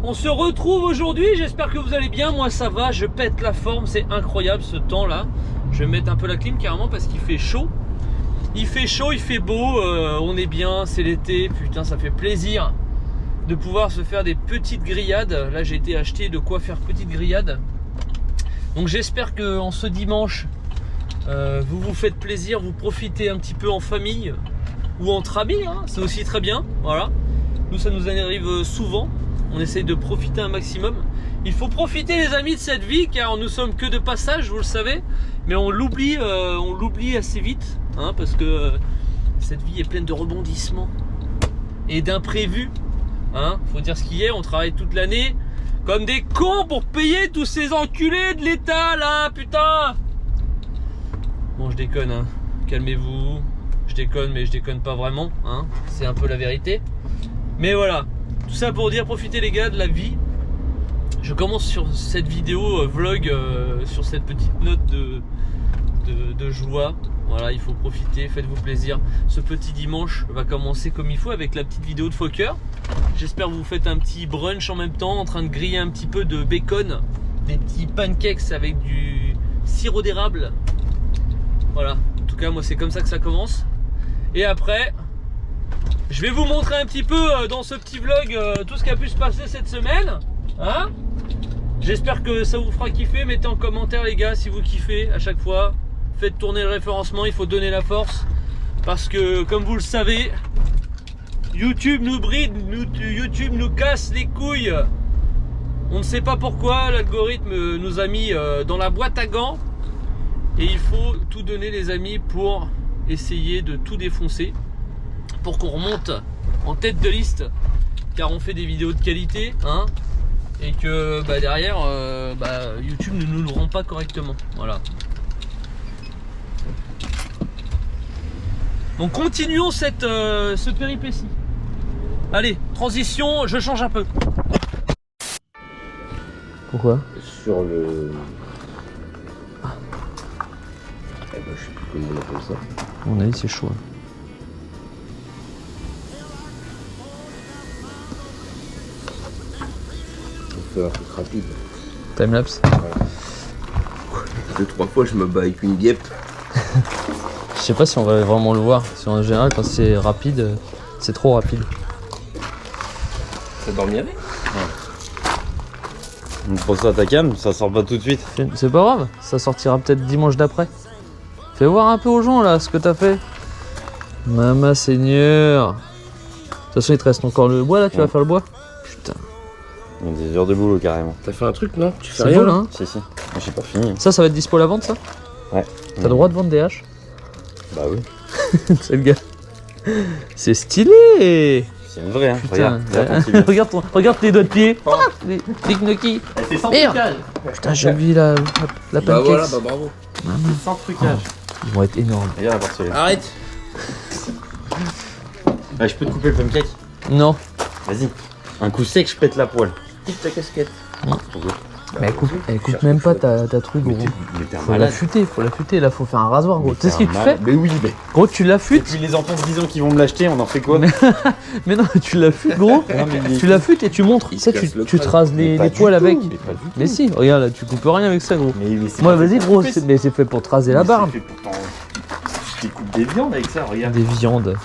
on se retrouve aujourd'hui, j'espère que vous allez bien, moi ça va, je pète la forme, c'est incroyable ce temps là. Je vais mettre un peu la clim carrément parce qu'il fait chaud. Il fait chaud, il fait beau, on est bien, c'est l'été, putain ça fait plaisir de pouvoir se faire des petites grillades. Là j'ai été acheter de quoi faire petite grillade. Donc j'espère que en ce dimanche, vous vous faites plaisir, vous profitez un petit peu en famille ou entre amis, hein, c'est aussi très bien, voilà. Nous ça nous arrive souvent, on essaye de profiter un maximum. Il faut profiter les amis de cette vie car nous sommes que de passage, vous le savez. Mais on l'oublie assez vite, hein, parce que cette vie est pleine de rebondissements et d'imprévus. Hein, faut dire ce qu'il y a, on travaille toute l'année comme des cons pour payer tous ces enculés de l'État là, putain. Bon je déconne, hein. Calmez-vous. Je déconne mais je déconne pas vraiment, hein. C'est un peu la vérité. Mais voilà, tout ça pour dire profitez les gars de la vie. Je commence sur cette vidéo vlog sur cette petite note de joie. Voilà, il faut profiter, faites-vous plaisir. Ce petit dimanche va commencer comme il faut avec la petite vidéo de Fokker. J'espère que vous faites un petit brunch en même temps, en train de griller un petit peu de bacon, des petits pancakes avec du sirop d'érable. Voilà, en tout cas moi c'est comme ça que ça commence. Et après, je vais vous montrer un petit peu dans ce petit vlog tout ce qui a pu se passer cette semaine. Hein? J'espère que ça vous fera kiffer. Mettez en commentaire les gars si vous kiffez à chaque fois. Faites tourner le référencement, il faut donner la force. Parce que comme vous le savez, YouTube nous bride, YouTube nous casse les couilles. On ne sait pas pourquoi, l'algorithme nous a mis dans la boîte à gants. Et il faut tout donner les amis pour essayer de tout défoncer. Pour qu'on remonte en tête de liste. Car on fait des vidéos de qualité, hein. Et que bah, derrière, YouTube ne nous le rend pas correctement. Voilà. Donc continuons ce péripétie. Allez, transition, je change un peu. Pourquoi? Sur le... Eh ben, je sais plus comment on appelle ça. À mon avis c'est chaud. On fait un truc rapide. Timelapse. Ouais. 2-3 fois je me bats avec une guêpe. Je sais pas si on va vraiment le voir. Si en général quand c'est rapide, c'est trop rapide. T'as dormi avec? Donc pour ça ta cam, ça sort pas tout de suite. C'est pas grave, ça sortira peut-être dimanche d'après. Fais voir un peu aux gens là ce que t'as fait. Maman Seigneur. De toute façon il te reste encore le bois là, tu vas faire le bois? Putain. Il y a des heures de boulot carrément. T'as fait un truc non? Tu fais C'est rien beau là hein? Si. Moi j'ai pas fini. Ça va être dispo à la vente ça? Ouais. T'as le droit de vendre des haches? Bah oui. C'est le gars. C'est stylé. C'est une vraie hein. Putain. Regarde. regarde tes doigts de pied. Oh. Les gnocchis. C'est sans Merde. trucage. Putain j'ai oublié la Bah pancake. voilà, bah bravo. C'est sans trucage. Ils vont être énormes. Regarde la porcelaine. Arrête. Ah, je peux te couper le pancake? Non. Vas-y. Un coup sec, je pète la poêle. Quitte ta casquette. Mais elle coupe même pas ta truc gros. Mais t'es un Faut la malade. futer, là faut faire un rasoir gros. Tu sais ce que tu fais? Mais oui, mais. Gros tu Et l'affûtes. puis les enfants de 10 ans qui vont me l'acheter, on en fait quoi? Mais non tu l'affûtes gros. Non, mais Tu l'affûtes et tu montres. Tu sais casse le tu te crâne. rases Mais les pas du poils tout, avec. Mais pas du tout. Mais si, regarde là tu coupes rien avec ça gros. Mais c'est Moi pas vas-y fait gros, pour couper, mais c'est fait pour te raser la Mais barbe. c'est fait pour Tu découpes des viandes avec ça, regarde. Des viandes.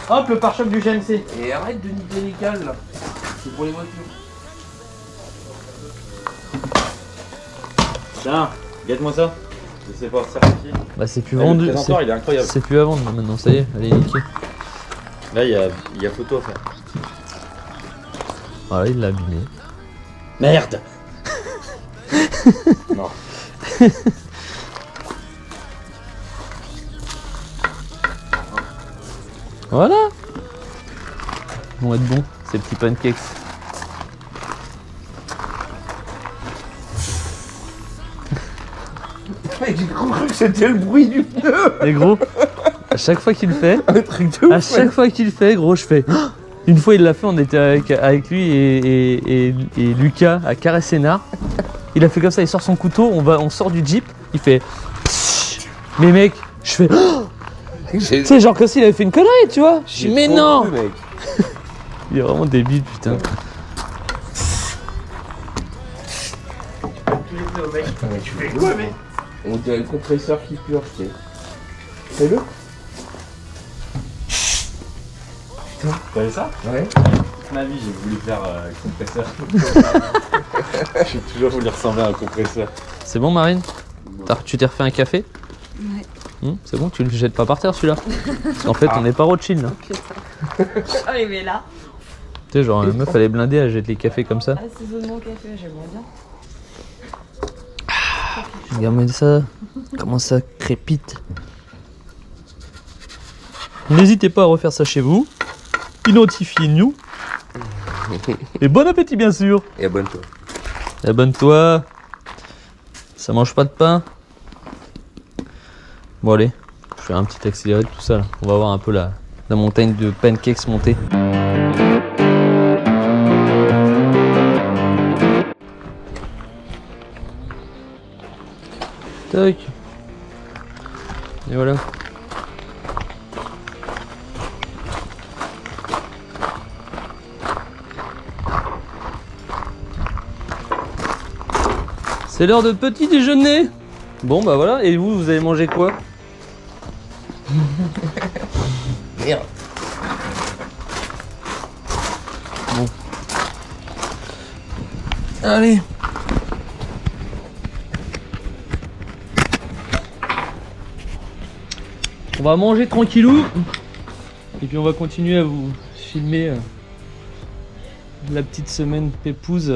Hop, le pare-choc du GMC. Et arrête de niquer les cales là. C'est pour les voitures. Tiens, gâte-moi ça. Je sais pas, certifié. Bah c'est plus Le vendu. présentoir, il est incroyable. C'est plus à vendre maintenant, ça y est, elle est niquée. Là, il y a photo à faire. Voilà, il l'a abîmé. Merde. Non. Voilà. Ils vont être bons, ces petits pancakes. J'ai cru que c'était le bruit du pneu. Et gros, à chaque fois qu'il le fait, Un truc de à ouf. chaque fois qu'il le fait, gros, je fais. Une fois il l'a fait, on était avec lui et Lucas à Carré-Sénard. Il a fait comme ça, il sort son couteau, on sort du jeep, il fait. Mais mec, je fais. Tu sais, genre comme s'il avait fait une connerie, tu vois. Je dis, mais non. Mec. Il est vraiment débile, putain. Attends, mais tu fais quoi, mais on dirait le compresseur qui purge, tu sais. Fais-le. T'as vu ça? Ouais. Toute ma vie, j'ai voulu faire compresseur. J'ai toujours voulu ressembler à un compresseur. C'est bon, Marine? Tu t'es refait un café? Ouais. C'est bon, tu le jettes pas par terre celui-là? Parce qu'en fait, on n'est pas Rothschild là. Putain. Ah, mais là. Tu sais, genre, la meuf, elle est blindée, elle jette les cafés comme ça. Assaisonnement café, j'aimerais bien. Regardez ça, comment ça crépite. N'hésitez pas à refaire ça chez vous. Identifiez-nous. Et bon appétit, bien sûr. Et abonne-toi. Abonne-toi. Ça mange pas de pain. Bon, allez, je fais un petit accéléré de tout ça. Là. On va voir un peu la montagne de pancakes monter. Tac. Et voilà. C'est l'heure de petit déjeuner. Bon bah voilà, et vous avez mangé quoi? Merde. Bon. Allez. On va manger tranquillou. Et puis on va continuer à vous filmer la petite semaine pépouze.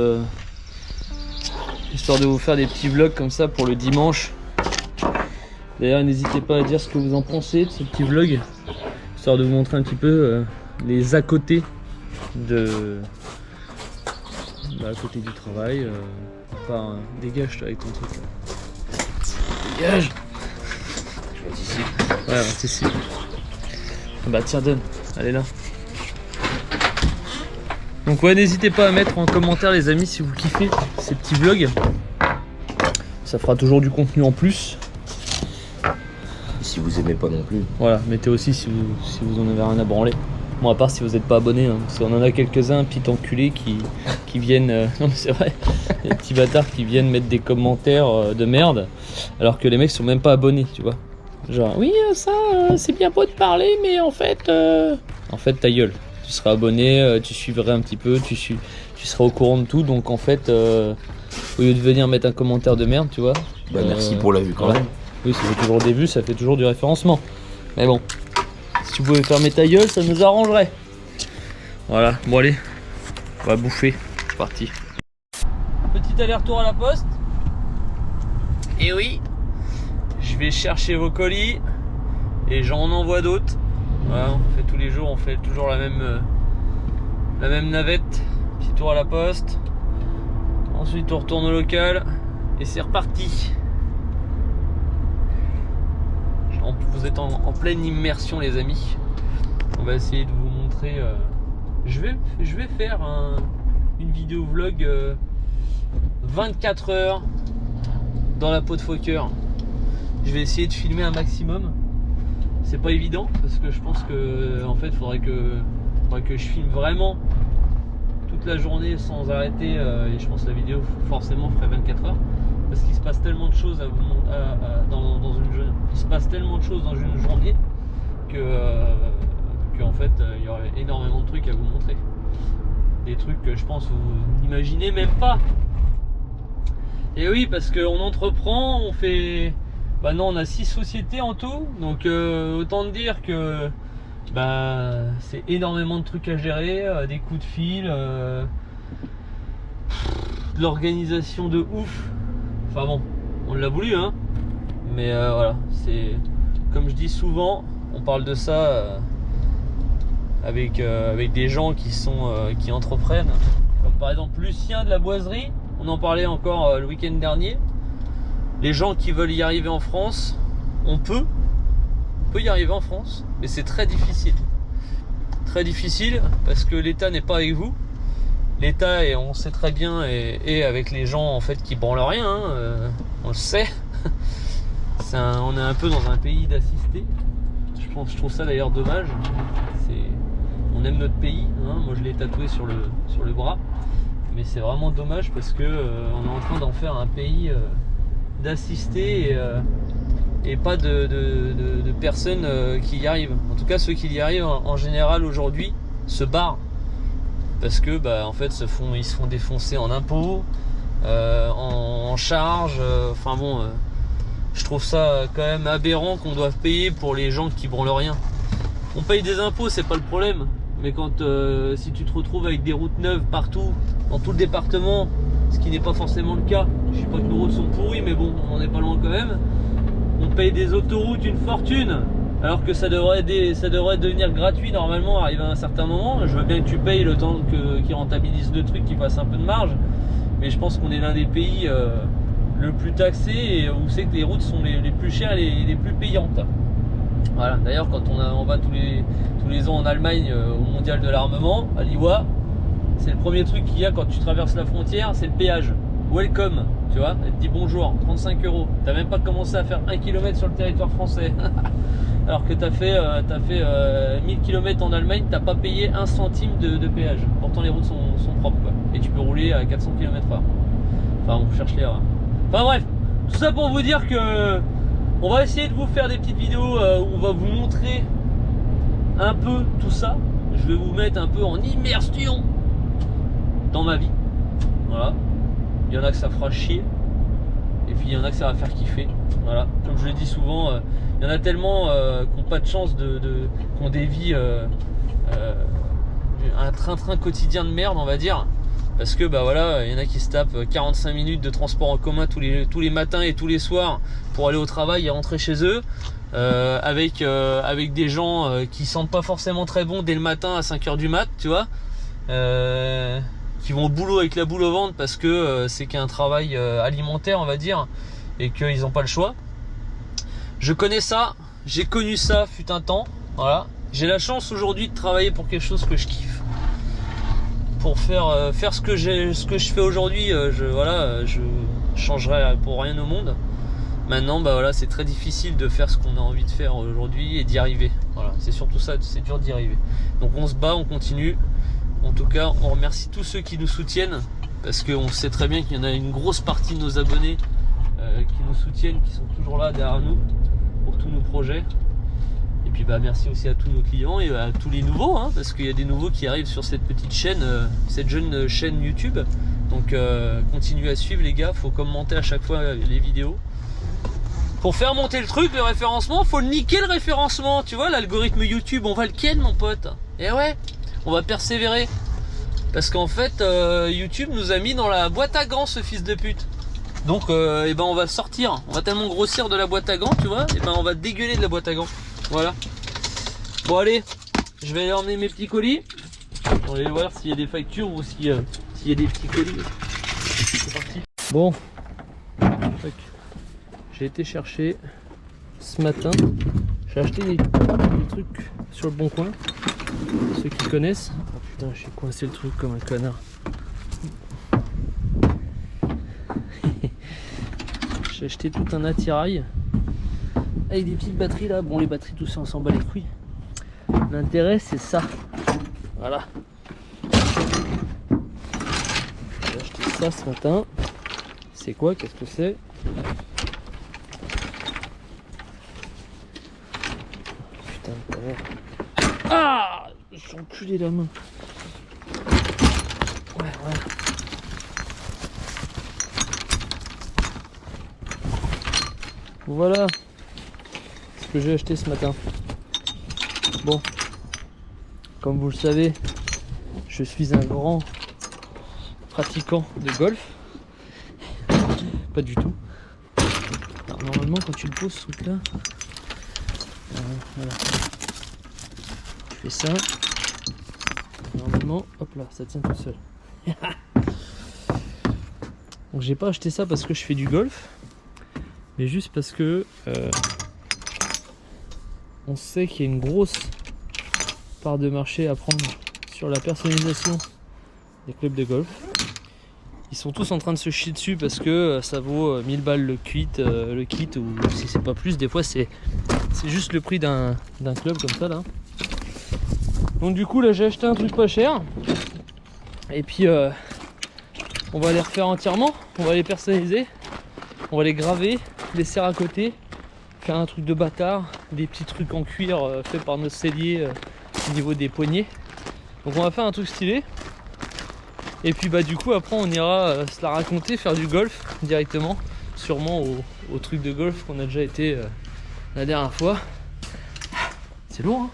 Histoire de vous faire des petits vlogs comme ça pour le dimanche. D'ailleurs, n'hésitez pas à dire ce que vous en pensez de ce petit vlog. Histoire de vous montrer un petit peu les à côté de... à côté du travail. Dégage toi avec ton truc là. Dégage. Je m'anticipe. Ouais, anticipe. Bah tiens, donne. Elle est là. Donc ouais, n'hésitez pas à mettre en commentaire les amis si vous kiffez ces petits vlogs. Ça fera toujours du contenu en plus. Et si vous aimez pas non plus. Voilà, mettez aussi si vous en avez rien à branler. Bon, à part si vous n'êtes pas abonné, hein, parce qu'on en a quelques-uns, petits enculés qui viennent... non mais c'est vrai, les petits bâtards qui viennent mettre des commentaires de merde, alors que les mecs sont même pas abonnés, tu vois. Genre, oui, ça, c'est bien beau de parler, mais en fait... En fait, ta gueule. Tu seras abonné, tu suivrais un petit peu, tu seras au courant de tout, donc en fait, au lieu de venir mettre un commentaire de merde, tu vois. Bah merci pour la vue quand voilà. même. Oui, ça fait toujours des vues, ça fait toujours du référencement. Mais bon, si tu pouvais fermer ta gueule, ça nous arrangerait. Voilà, bon allez, on va bouffer, c'est parti. Petit aller-retour à la poste. Et oui, je vais chercher vos colis et j'en envoie d'autres. Voilà, on fait tous les jours, on fait toujours la même navette. Petit tour à la poste. Ensuite on retourne au local et c'est reparti. Vous êtes en pleine immersion les amis. On va essayer de vous montrer. Je vais faire une vidéo vlog 24 heures dans la peau de Fokker. Je vais essayer de filmer un maximum. C'est pas évident parce que je pense que en fait faudrait que je filme vraiment toute la journée sans arrêter et je pense que la vidéo forcément ferait 24 heures parce qu'il se passe tellement de choses dans une journée. Il se passe tellement de choses dans une journée que en fait il y aurait énormément de trucs à vous montrer. Des trucs que je pense vous n'imaginez même pas. Et oui, parce qu'on entreprend, on fait... Bah non, on a 6 sociétés en tout, donc autant dire que c'est énormément de trucs à gérer, des coups de fil, de l'organisation de ouf. Enfin bon, on l'a voulu hein, mais voilà, c'est comme je dis souvent, on parle de ça avec des gens qui entreprennent, comme par exemple Lucien de la Boiserie, on en parlait encore le week-end dernier. Les gens qui veulent y arriver en France, on peut y arriver en France, mais c'est très difficile. Très difficile parce que l'État n'est pas avec vous. L'État, et on sait très bien, est avec les gens en fait qui branlent rien, hein, on le sait. On est un peu dans un pays d'assistés. Je trouve ça d'ailleurs dommage. on aime notre pays, hein. Moi je l'ai tatoué sur le bras, mais c'est vraiment dommage parce que on est en train d'en faire un pays d'assistés et pas de personnes qui y arrivent. En tout cas, ceux qui y arrivent en général aujourd'hui se barrent parce que en fait ils se font défoncer en impôts, en charges. Enfin bon, je trouve ça quand même aberrant qu'on doive payer pour les gens qui branlent rien. On paye des impôts, c'est pas le problème, mais quand si tu te retrouves avec des routes neuves partout, dans tout le département, ce qui n'est pas forcément le cas. Je sais pas que nos routes sont pourries, mais bon, on n'est pas loin quand même. On paye des autoroutes une fortune, alors que ça devrait devenir gratuit normalement, arrivé à un certain moment. Je veux bien que tu payes le temps qu'ils rentabilisent le truc, qu'ils fassent un peu de marge, mais je pense qu'on est l'un des pays le plus taxé et où c'est que les routes sont les plus chères et les plus payantes. Voilà. D'ailleurs, quand on va tous les ans en Allemagne au mondial de l'armement, à Liwa, c'est le premier truc qu'il y a quand tu traverses la frontière, c'est le péage. Welcome, tu vois, elle te dit bonjour, 35 €. T'as même pas commencé à faire 1 km sur le territoire français. Alors que t'as fait 1000 km en Allemagne, t'as pas payé 1 centime de péage. Pourtant les routes sont propres, quoi. Et tu peux rouler à 400 km/h. Enfin, on cherche l'erreur. Enfin bref, tout ça pour vous dire que on va essayer de vous faire des petites vidéos où on va vous montrer un peu tout ça. Je vais vous mettre un peu en immersion dans ma vie. Voilà. Il y en a que ça fera chier. Et puis il y en a que ça va faire kiffer. Voilà. Comme je le dis souvent, il y en a tellement qui n'ont pas de chance qui ont des vies un train-train quotidien de merde, on va dire. Parce que voilà, il y en a qui se tapent 45 minutes de transport en commun tous les matins et tous les soirs pour aller au travail et rentrer chez eux. Avec des gens qui sentent pas forcément très bon dès le matin à 5 h du mat, tu vois. Qui vont au boulot avec la boule au ventre parce que c'est qu'un travail alimentaire, on va dire, et qu'ils n'ont pas le choix. Je connais ça, j'ai connu ça fut un temps. Voilà. J'ai la chance aujourd'hui de travailler pour quelque chose que je kiffe. Pour faire ce que je fais aujourd'hui, je changerai pour rien au monde. Maintenant, voilà, c'est très difficile de faire ce qu'on a envie de faire aujourd'hui et d'y arriver. Voilà, c'est surtout ça, c'est dur d'y arriver. Donc on se bat, on continue. En tout cas, on remercie tous ceux qui nous soutiennent parce qu'on sait très bien qu'il y en a une grosse partie de nos abonnés qui nous soutiennent, qui sont toujours là derrière nous pour tous nos projets. Et puis merci aussi à tous nos clients et à tous les nouveaux, hein, parce qu'il y a des nouveaux qui arrivent sur cette petite chaîne, cette jeune chaîne YouTube. Donc continuez à suivre les gars, faut commenter à chaque fois les vidéos. Pour faire monter le truc, le référencement, faut le niquer le référencement, tu vois, l'algorithme YouTube, on va le ken mon pote. Et ouais, on va persévérer. Parce qu'en fait, YouTube nous a mis dans la boîte à gants ce fils de pute. Donc on va sortir, on va tellement grossir de la boîte à gants, tu vois, on va dégueuler de la boîte à gants. Voilà. Bon allez, je vais aller emmener mes petits colis. On va aller voir s'il y a des factures ou s'il y a des petits colis. C'est parti. Bon. J'ai été chercher ce matin. J'ai acheté des trucs sur le bon coin. Ceux qui connaissent. Oh putain, j'ai coincé le truc comme un connard. J'ai acheté tout un attirail avec des petites batteries là. Bon, les batteries, tout ça, on s'en bat les couilles. L'intérêt, c'est ça. Voilà. J'ai acheté ça ce matin. C'est quoi? Qu'est-ce que c'est? Putain, t'as l'air. Ah! Je suis enculé la main. Ouais. Voilà ce que j'ai acheté ce matin. Bon, comme vous le savez, je suis un grand pratiquant de golf. Pas du tout. Alors, normalement, quand tu le poses ce truc là, voilà. Tu fais ça. Normalement, hop là, ça tient tout seul. Donc j'ai pas acheté ça parce que je fais du golf, mais juste parce que on sait qu'il y a une grosse part de marché à prendre sur la personnalisation des clubs de golf. Ils sont tous en train de se chier dessus parce que ça vaut 1000 balles le kit, ou si c'est pas plus, des fois c'est juste le prix d'un club comme ça là. Donc du coup là j'ai acheté un truc pas cher. Et puis on va les refaire entièrement. On va les personnaliser. On va les graver, les serrer à côté. Faire un truc de bâtard. Des petits trucs en cuir faits par nos selliers au niveau des poignets. Donc on va faire un truc stylé. Et puis bah du coup après on ira se la raconter, faire du golf directement. Sûrement au truc de golf qu'on a déjà été la dernière fois. C'est lourd hein.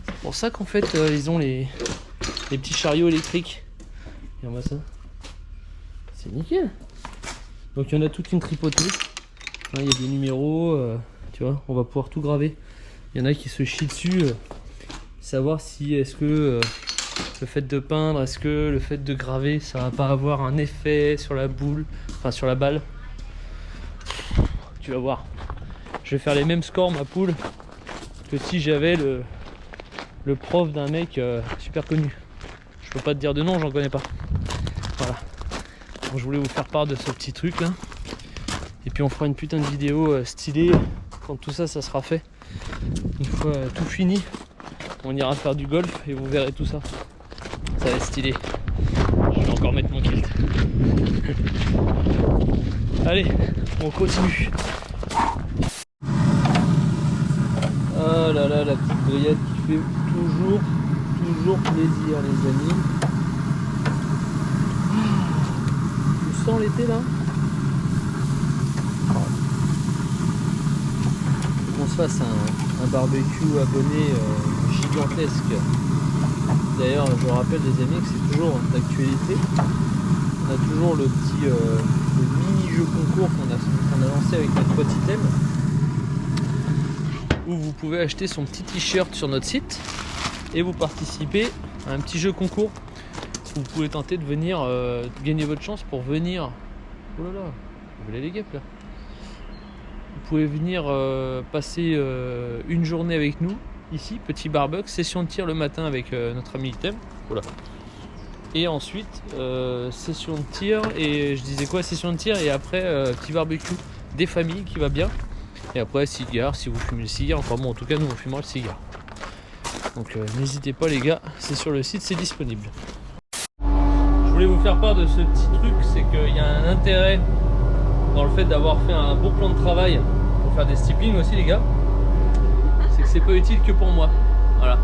C'est pour ça qu'en fait ils ont les petits chariots électriques. Regarde-moi ça. C'est nickel. Donc il y en a toute une tripotée. Là il y a des numéros, tu vois, on va pouvoir tout graver. Il y en a qui se chient dessus. Savoir si est-ce que le fait de peindre, est-ce que le fait de graver, ça va pas avoir un effet sur la boule, enfin sur la balle. Tu vas voir. Je vais faire les mêmes scores ma poule que si j'avais le prof d'un mec super connu. Je peux pas te dire de nom, j'en connais pas. Voilà. Donc, je voulais vous faire part de ce petit truc là. Et puis on fera une putain de vidéo stylée quand tout ça sera fait. Une fois tout fini, on ira faire du golf et vous verrez tout ça. Ça va être stylé. Je vais encore mettre mon kilt. Allez, on continue. Ah là là, la petite grillade qui fait toujours plaisir les amis. Tu sens l'été là? Faut qu'on se fasse un barbecue abonné gigantesque. D'ailleurs je vous rappelle les amis que c'est toujours d'actualité. On a toujours le petit le mini-jeu concours qu'on a lancé avec notre pote Item, où vous pouvez acheter son petit t-shirt sur notre site et vous participez à un petit jeu concours. Vous pouvez tenter de venir gagner votre chance pour venir. Oh là là, vous voulez les guêpes là. Vous pouvez venir passer une journée avec nous ici, petit barbecue, session de tir le matin avec notre ami Item. Voilà. Et ensuite session de tir, et je disais quoi, session de tir et après petit barbecue des familles qui va bien. Et après cigare si vous fumez le cigare, enfin bon en tout cas nous on fumera le cigare. Donc n'hésitez pas les gars, c'est sur le site, c'est disponible. Je voulais vous faire part de ce petit truc, c'est qu'il y a un intérêt dans le fait d'avoir fait un beau plan de travail pour faire des stippling aussi les gars. C'est que c'est pas utile que pour moi. Voilà.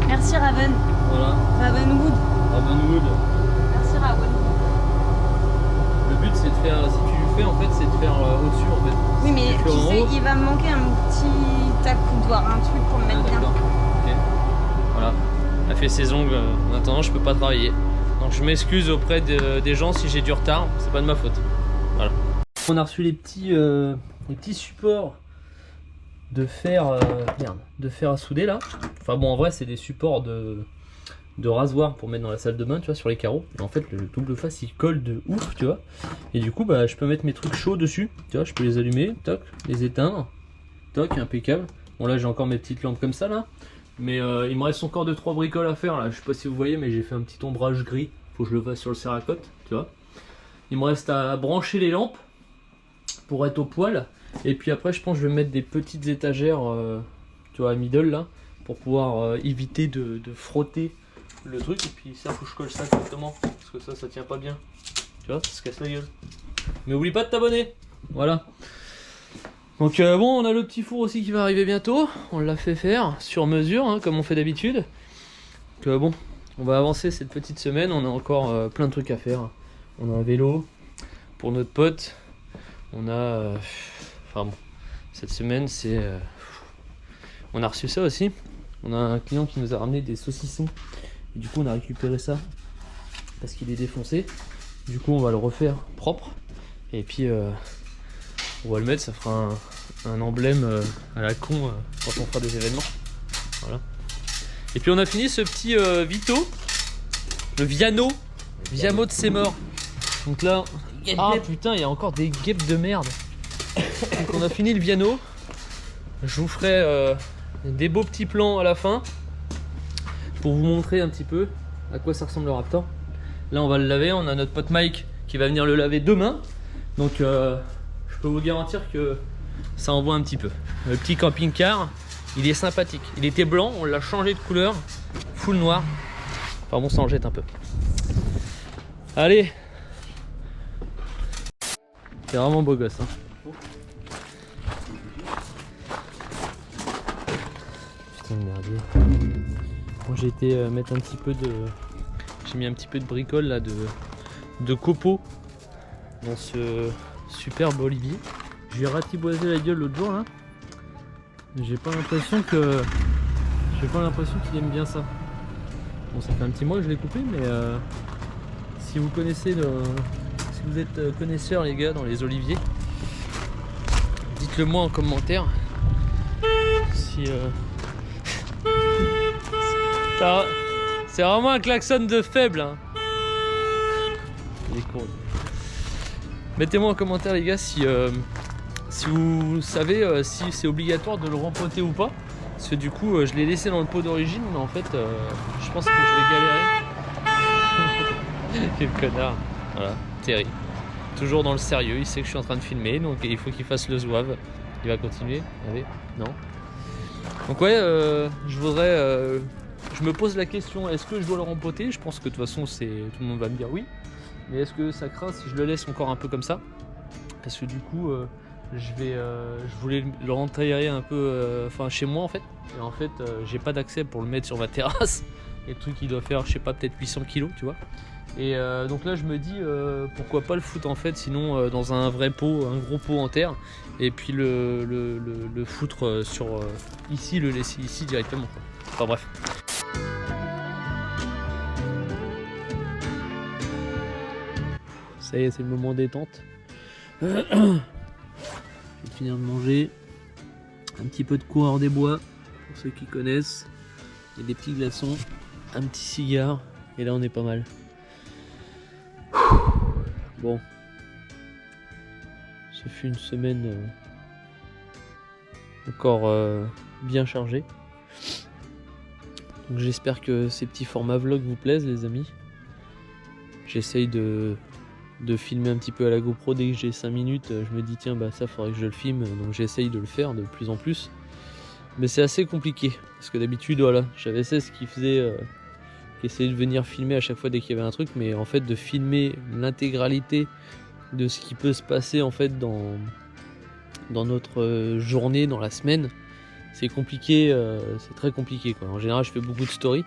Merci Raven. Voilà. Ravenwood. Ravenwood. Merci Ravenwood. Le but c'est de faire, si tu le fais en fait, c'est de faire au-dessus en fait. Oui mais Si tu fais en sais, haut, il va me manquer un petit accoudoir, un truc pour me mettre bien. d'accord. Ok. Voilà. Elle a fait ses ongles. En attendant, je peux pas travailler. Donc je m'excuse auprès des gens si j'ai du retard. C'est pas de ma faute. Voilà. On a reçu les petits supports de fer, de fer à souder là. Enfin bon, en vrai, c'est des supports de rasoir pour mettre dans la salle de bain, tu vois, sur les carreaux. Et en fait, le double face il colle de ouf, tu vois. Et du coup, bah, je peux mettre mes trucs chauds dessus. Tu vois, je peux les allumer, toc, les éteindre, toc, impeccable. Bon là, j'ai encore mes petites lampes comme ça là. Mais il me reste encore 2-3 bricoles à faire là. Je sais pas si vous voyez, mais j'ai fait un petit ombrage gris. Faut que je le fasse sur le serre-à-côte, tu vois. Il me reste à brancher les lampes pour être au poil. Et puis après, je pense que je vais mettre des petites étagères, tu vois, à middle là, pour pouvoir éviter de frotter le truc. Et puis ça, faut que je colle ça correctement, parce que ça tient pas bien. Tu vois, ça se casse la gueule. Mais oublie pas de t'abonner. Voilà. Donc bon, on a le petit four aussi qui va arriver bientôt. On l'a fait faire sur mesure, hein, comme on fait d'habitude. Donc bon, on va avancer cette petite semaine. On a encore plein de trucs à faire. On a un vélo pour notre pote. On a... enfin bon, cette semaine c'est... on a reçu ça aussi. On a un client qui nous a ramené des saucissons. Et du coup on a récupéré ça parce qu'il est défoncé. Du coup on va le refaire propre. Et puis on va le mettre, ça fera un emblème à la con quand on fera des événements. Voilà. Et puis on a fini ce petit Vito. Le Viano de ses morts. Donc là... ah putain, il y a encore des guêpes de merde. Donc on a fini le Viano. Je vous ferai des beaux petits plans à la fin pour vous montrer un petit peu à quoi ça ressemble le Raptor. Là on va le laver, on a notre pote Mike qui va venir le laver demain. Donc je peux vous garantir que ça envoie un petit peu. Le petit camping-car Il est sympathique. Il était blanc, on l'a changé de couleur. Full noir. Enfin bon, ça en jette un peu. Allez. C'est vraiment beau gosse. Hein. Putain de merdier. Bon, j'ai été mettre un petit peu de... J'ai mis un petit peu de bricole là, de copeaux dans ce superbe olivier. J'ai ratiboisé la gueule l'autre jour là. J'ai pas l'impression que... J'ai pas l'impression qu'il aime bien ça. Bon, ça fait un petit mois que je l'ai coupé, mais si vous connaissez si vous êtes connaisseurs les gars dans les oliviers, dites-le moi en commentaire. Si c'est vraiment un klaxon de faible. Hein. Il est con. Mettez-moi en commentaire les gars si vous savez si c'est obligatoire de le rempoter ou pas. Parce que du coup je l'ai laissé dans le pot d'origine, mais en fait je pense que je vais galérer. Quel connard. Voilà, Terry. Toujours dans le sérieux, il sait que je suis en train de filmer, donc il faut qu'il fasse le zouave. Il va continuer. Allez, non. Donc ouais, je voudrais... je me pose la question, est-ce que je dois le rempoter? Je pense que de toute façon tout le monde va me dire oui. Mais est-ce que ça craint si je le laisse encore un peu comme ça? Parce que du coup... je voulais le renterrer un peu chez moi en fait, et en fait j'ai pas d'accès pour le mettre sur ma terrasse, et le truc il doit faire je sais pas peut-être 800 kg tu vois, et donc là je me dis pourquoi pas le foutre en fait sinon dans un vrai pot, un gros pot en terre, et puis le foutre sur ici, le laisser ici directement quoi. Enfin bref. Ça y est, c'est le moment détente. Je vais finir de manger un petit peu de coureur des bois pour ceux qui connaissent, et des petits glaçons, un petit cigare, et là on est pas mal. Bon, ce fut une semaine encore bien chargée, donc j'espère que ces petits formats vlog vous plaisent les amis. J'essaye de filmer un petit peu à la GoPro dès que j'ai 5 minutes, je me dis tiens bah ça faudrait que je le filme, donc j'essaye de le faire de plus en plus, mais c'est assez compliqué parce que d'habitude voilà, j'avais Cesse qui essayait de venir filmer à chaque fois dès qu'il y avait un truc, mais en fait de filmer l'intégralité de ce qui peut se passer en fait dans notre journée, dans la semaine, c'est compliqué, c'est très compliqué quoi. En général je fais beaucoup de stories.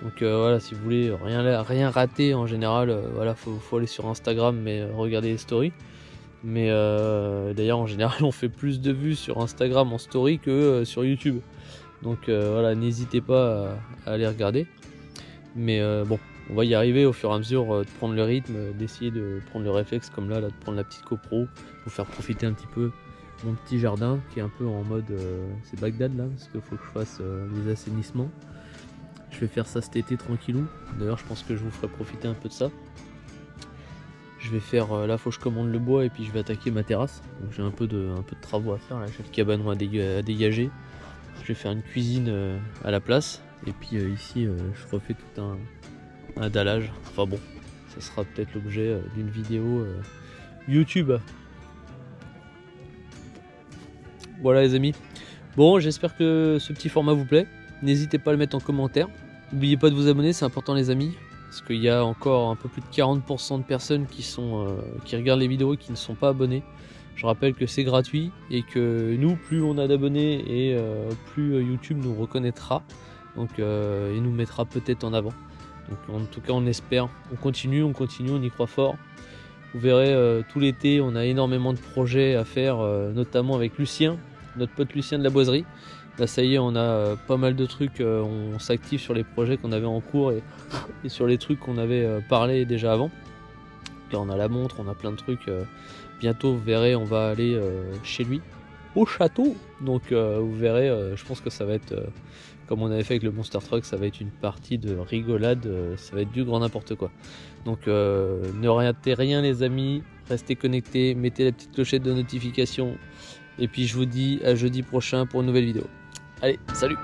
Donc voilà, si vous voulez rien rater en général, voilà, faut aller sur Instagram, mais regarder les stories. Mais d'ailleurs en général on fait plus de vues sur Instagram en story que sur YouTube. Donc voilà, n'hésitez pas à aller regarder. Mais bon, on va y arriver au fur et à mesure de prendre le rythme, d'essayer de prendre le réflexe comme là de prendre la petite GoPro, pour faire profiter un petit peu mon petit jardin qui est un peu en mode c'est Bagdad là, parce qu'il faut que je fasse les assainissements. Je vais faire ça cet été tranquillou. D'ailleurs je pense que je vous ferai profiter un peu de ça. Je vais faire là, faut que je commande le bois et puis je vais attaquer ma terrasse. Donc j'ai un peu de travaux à faire là, j'ai le cabanon à dégager. Je vais faire une cuisine à la place. Et puis ici je refais tout un dallage. Enfin bon, ça sera peut-être l'objet d'une vidéo YouTube. Voilà les amis. Bon, j'espère que ce petit format vous plaît. N'hésitez pas à le mettre en commentaire. N'oubliez pas de vous abonner, c'est important les amis. Parce qu'il y a encore un peu plus de 40% de personnes qui regardent les vidéos et qui ne sont pas abonnés. Je rappelle que c'est gratuit et que nous, plus on a d'abonnés et plus YouTube nous reconnaîtra. Donc, et nous mettra peut-être en avant. Donc en tout cas on espère. On continue, on y croit fort. Vous verrez tout l'été on a énormément de projets à faire, notamment avec Lucien, notre pote Lucien de la boiserie. Là ça y est, on a pas mal de trucs, on s'active sur les projets qu'on avait en cours et sur les trucs qu'on avait parlé déjà avant. Là on a la montre, on a plein de trucs. Bientôt vous verrez, on va aller chez lui, au château. Donc vous verrez, je pense que ça va être, comme on avait fait avec le Monster Truck, ça va être une partie de rigolade, ça va être du grand n'importe quoi. Donc ne ratez rien les amis, restez connectés, mettez la petite clochette de notification. Et puis je vous dis à jeudi prochain pour une nouvelle vidéo. Allez, salut!